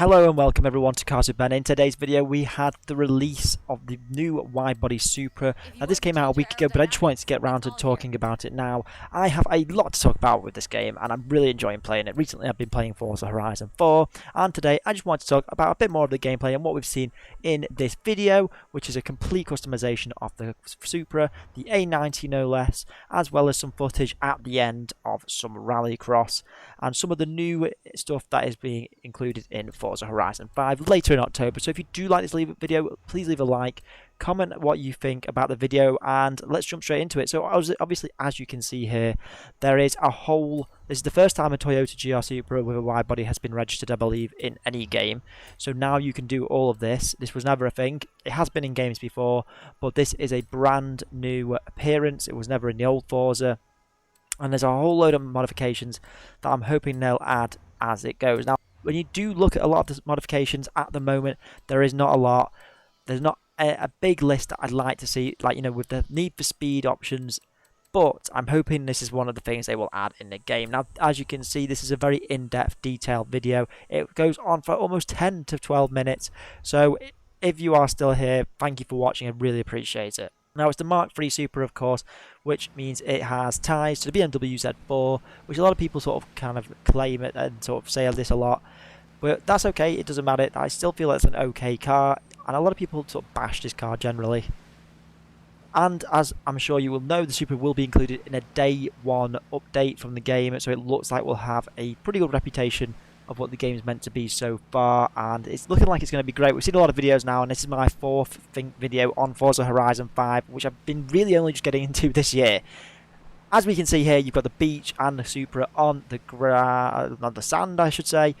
Hello and welcome everyone to Cars with Ben. In today's video we had the release of the new Widebody Supra. Now this came out a week ago, but I just wanted to get around to talking about it now. I have a lot to talk about with this game and I'm really enjoying playing it. Recently I've been playing Forza Horizon 4 and today I just wanted to talk about a bit more of the gameplay and what we've seen in this video, which is a complete customization of the Supra, the A90 no less, as well as some footage at the end of some rallycross and some of the new stuff that is being included in Forza Horizon 5 later in October. So if you do like this video, please leave a like, comment what you think about the video, and let's jump straight into it. So obviously, as you can see here, there is a whole... This is the first time a Toyota GR Supra with a widebody has been registered, I believe, in any game. So now you can do all of this. This was never a thing. It has been in games before, but this is a brand new appearance. It was never in the old Forza. And there's a whole load of modifications that I'm hoping they'll add as it goes. Now, when you do look at a lot of the modifications at the moment, there is not a lot. There's not a big list that I'd like to see, like, you know, with the Need for Speed options. But I'm hoping this is one of the things they will add in the game. Now, as you can see, this is a very in-depth, detailed video. It goes on for almost 10 to 12 minutes. So if you are still here, thank you for watching. I really appreciate it. Now, it's the Mark III Supra, of course, which means it has ties to the BMW Z4, which a lot of people sort of kind of claim it and sort of say this a lot. But that's okay, it doesn't matter. I still feel it's an okay car, and a lot of people sort of bash this car generally. And as I'm sure you will know, the Supra will be included in a day one update from the game, so it looks like we'll have a pretty good reputation of what the game is meant to be so far, and it's looking like it's going to be great. We've seen a lot of videos now, and this is my fourth video on Forza Horizon 5, which I've been really only just getting into this year. As we can see here, you've got the beach and the Supra on the sand, I should say,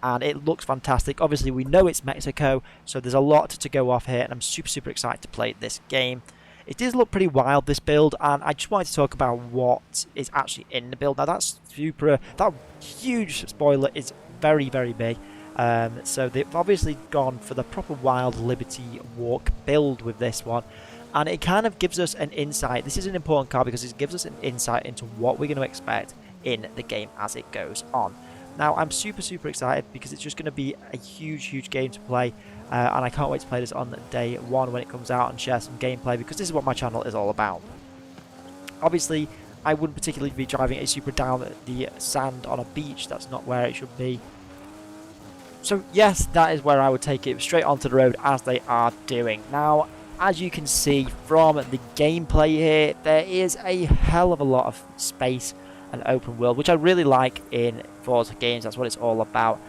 and it looks fantastic. Obviously, we know it's Mexico, so there's a lot to go off here, and I'm super excited to play this game. It does look pretty wild, this build, and I just wanted to talk about what is actually in the build. Now, that Supra, that huge spoiler is very big. So they've obviously gone for the proper wild Liberty Walk build with this one, and it kind of gives us an insight. This is an important car because it gives us an insight into what we're going to expect in the game as it goes on. Now, I'm super excited because it's just going to be a huge game to play, and I can't wait to play this on day one when it comes out and share some gameplay, because this is what my channel is all about. Obviously, I wouldn't particularly be driving a Supra down the sand on a beach. That's not where it should be. So yes, that is where I would take it, straight onto the road as they are doing. Now, as you can see from the gameplay here, there is a hell of a lot of space and open world, which I really like in Forza games. That's what it's all about.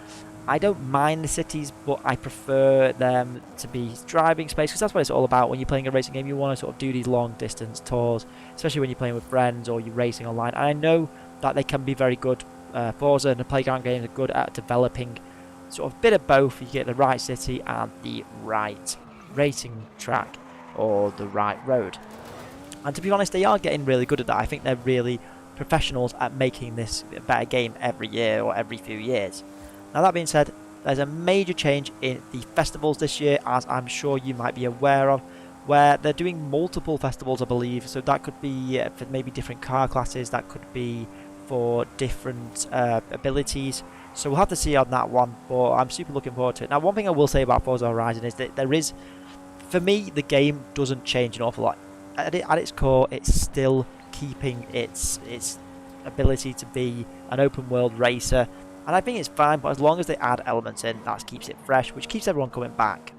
I don't mind the cities, but I prefer them to be driving space, because that's what it's all about. When you're playing a racing game, you want to sort of do these long distance tours, especially when you're playing with friends or you're racing online. And I know that they can be very good. Forza and the playground games are good at developing sort of a bit of both. You get the right city and the right racing track or the right road. And to be honest, they are getting really good at that. I think they're really professionals at making this a better game every year or every few years. Now, that being said, there's a major change in the festivals this year, as I'm sure you might be aware of, where they're doing multiple festivals, I believe. So that could be for maybe different car classes, that could be for different abilities. So we'll have to see on that one, but I'm super looking forward to it. Now, one thing I will say about Forza Horizon is that there is, for me, the game doesn't change an awful lot. At its core, it's still keeping its ability to be an open world racer. And I think it's fine, but as long as they add elements in, that keeps it fresh, which keeps everyone coming back.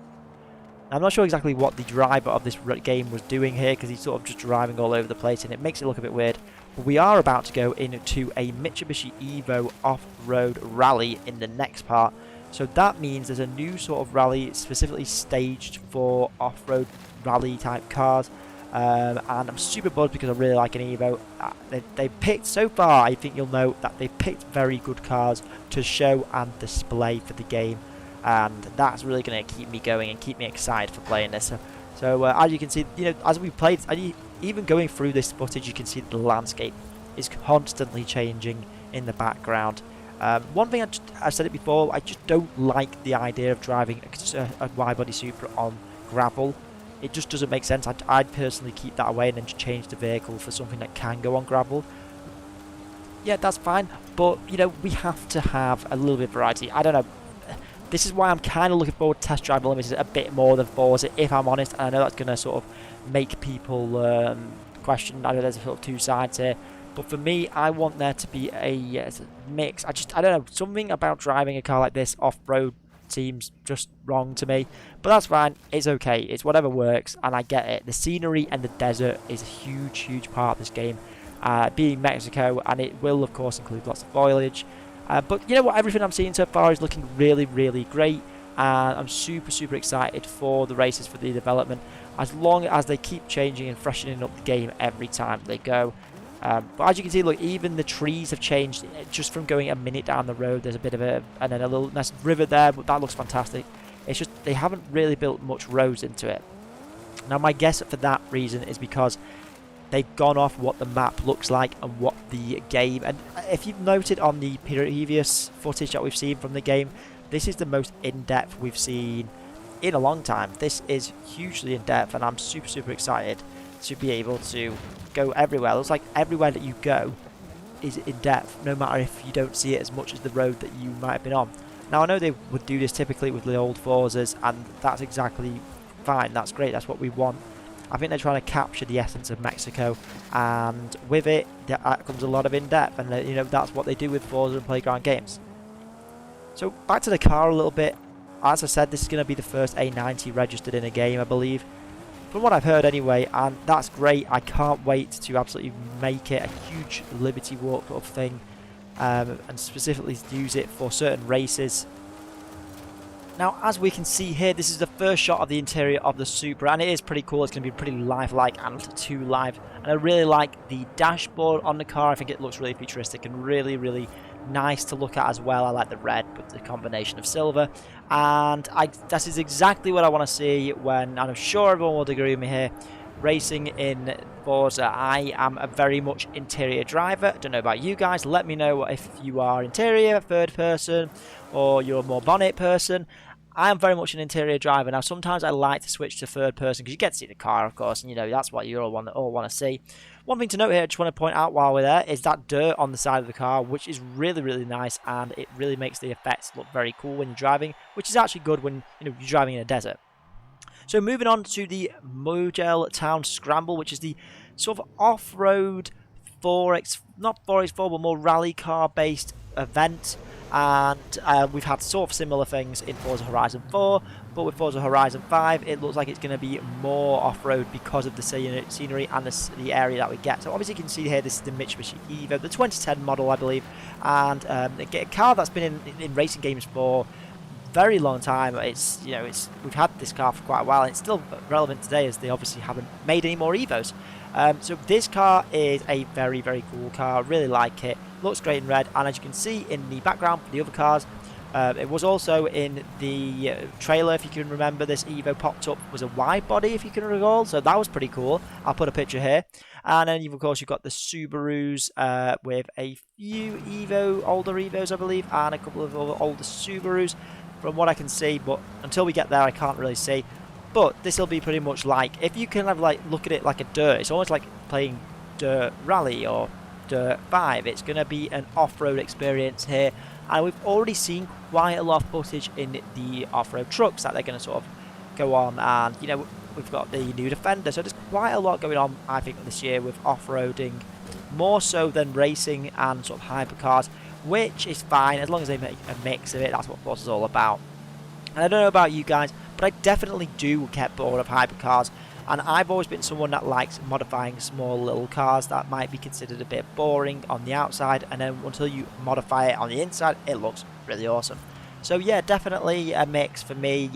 Now, I'm not sure exactly what the driver of this game was doing here, because he's sort of just driving all over the place, and it makes it look a bit weird. But we are about to go into a Mitsubishi Evo off-road rally in the next part. So that means there's a new sort of rally specifically staged for off-road rally type cars. And I'm super buzzed because I really like an Evo. They picked, so far, I think you'll note that they picked very good cars to show and display for the game, and that's really going to keep me going and keep me excited for playing this. So as you can see, you know, as we played, even going through this footage, you can see the landscape is constantly changing in the background. One thing, I've said it before, I just don't like the idea of driving a widebody Supra on gravel. It just doesn't make sense. I'd personally keep that away and then just change the vehicle for something that can go on gravel. Yeah, that's fine, but, you know, we have to have a little bit of variety. I don't know. This is why I'm kind of looking forward to Test Drive Unlimited a bit more than Forza, if I'm honest. And I know that's going to sort of make people question. I know there's sort of two sides here. But for me, I want there to be a mix. I don't know, something about driving a car like this off-road seems just wrong to me. But that's fine, it's okay, it's whatever works, and I get it. The scenery and the desert is a huge, huge part of this game. Being Mexico, and it will, of course, include lots of foliage. But you know what, everything I'm seeing so far is looking really, really great. And I'm super, super excited for the races, for the development, as long as they keep changing and freshening up the game every time they go. But as you can see, look, even the trees have changed just from going a minute down the road. There's a bit of and then a little nice river there, but that looks fantastic. It's just they haven't really built much roads into it. Now, my guess for that reason is because they've gone off what the map looks like and what the game. And if you've noted on the previous footage that we've seen from the game, this is the most in-depth we've seen in a long time. This is hugely in-depth, and I'm super, super excited to be able to go everywhere. It looks like everywhere that you go is in depth, no matter if you don't see it as much as the road that you might have been on. Now, I know they would do this typically with the old Forzas, and that's exactly fine. That's great. That's what we want. I think they're trying to capture the essence of Mexico, and with it, that comes a lot of in-depth, and you know, that's what they do with Forza and Playground games. So back to the car a little bit. As I said, this is going to be the first A90 registered in a game, I believe. From what I've heard anyway, and that's great. I can't wait to absolutely make it a huge Liberty Walk sort of thing, and specifically use it for certain races. Now, as we can see here, this is the first shot of the interior of the Supra, and it is pretty cool. It's going to be pretty lifelike and too live. And I really like the dashboard on the car. I think it looks really futuristic and really, really nice to look at as well. I like the red with the combination of silver, and that is exactly what I want to see when, and I'm sure everyone will agree with me here, racing in Forza. I am a very much interior driver. I don't know about you guys. Let me know if you are interior, third person, or you're more bonnet person. I am very much an interior driver. Now, sometimes I like to switch to third person because you get to see the car, of course, and you know that's what you all want to see. One thing to note here, I just want to point out while we're there, is that dirt on the side of the car, which is really, really nice, and it really makes the effects look very cool when you're driving, which is actually good when you're driving in a desert. So moving on to the Mojo Town Scramble, which is the sort of off-road 4x, not 4x4, but more rally car-based event. And we've had sort of similar things in Forza Horizon 4, but with Forza Horizon 5, it looks like it's going to be more off-road because of the scenery and the area that we get. So obviously you can see here, this is the Mitsubishi Evo, the 2010 model, I believe, and a car that's been in racing games for very long time. We've had this car for quite a while, and it's still relevant today as they obviously haven't made any more Evos. So this car is a very, very cool car. I really like it. Looks great in red, and as you can see in the background for the other cars, it was also in the trailer, if you can remember. This Evo popped up, was a wide body, if you can recall, so that was pretty cool. I'll put a picture here. And then of course you've got the Subarus with a few older Evos, I believe, and a couple of other older Subarus from what I can see, but until we get there I can't really see. But this will be pretty much like, if you can look at it like a dirt, it's almost like playing Dirt Rally or Dirt 5. It's going to be an off-road experience here, and we've already seen quite a lot of footage in the off-road trucks that they're going to sort of go on, and you know, we've got the new Defender, so there's quite a lot going on, I think, this year with off-roading, more so than racing and sort of hypercars, which is fine as long as they make a mix of it. That's what Forza's all about. And I don't know about you guys, but I definitely do get bored of hypercars, and I've always been someone that likes modifying small little cars that might be considered a bit boring on the outside, and then until you modify it on the inside, it looks really awesome. So yeah, definitely a mix for me.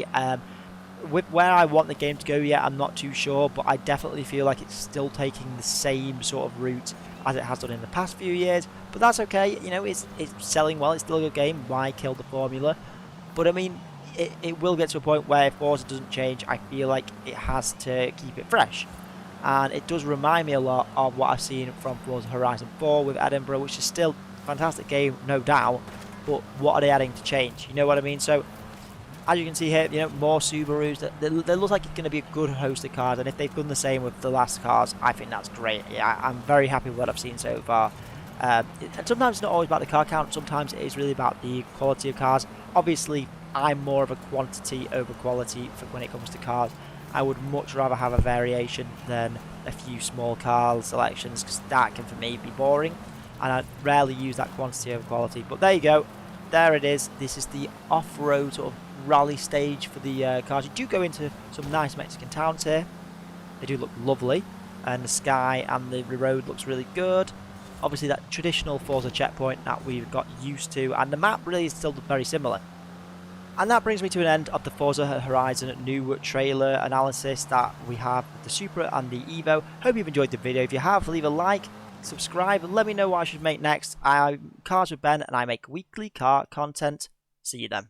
With where I want the game to go yet, I'm not too sure, but I definitely feel like it's still taking the same sort of route as it has done in the past few years, but that's okay. You know, it's selling well, it's still a good game. Why kill the formula? But I mean, it will get to a point where if Forza doesn't change, I feel like it has to keep it fresh. And it does remind me a lot of what I've seen from Forza Horizon 4 with Edinburgh, which is still a fantastic game, no doubt, but what are they adding to change? You know what I mean? So as you can see here, you know, more Subarus. They look like it's going to be a good host of cars, and if they've done the same with the last cars, I think that's great. Yeah, I'm very happy with what I've seen so far. And sometimes it's not always about the car count. Sometimes it is really about the quality of cars. Obviously, I'm more of a quantity over quality when it comes to cars. I would much rather have a variation than a few small car selections, because that can for me be boring, and I rarely use that quantity over quality. But there you go, there it is. This is the off-road sort of rally stage for the cars. You do go into some nice Mexican towns here. They do look lovely, and the sky and the road looks really good. Obviously that traditional Forza checkpoint that we've got used to, and the map really is still very similar. And that brings me to an end of the Forza Horizon new trailer analysis that we have with the Supra and the Evo. Hope you've enjoyed the video. If you have, leave a like, subscribe, and let me know what I should make next. I'm Cars with Ben, and I make weekly car content. See you then.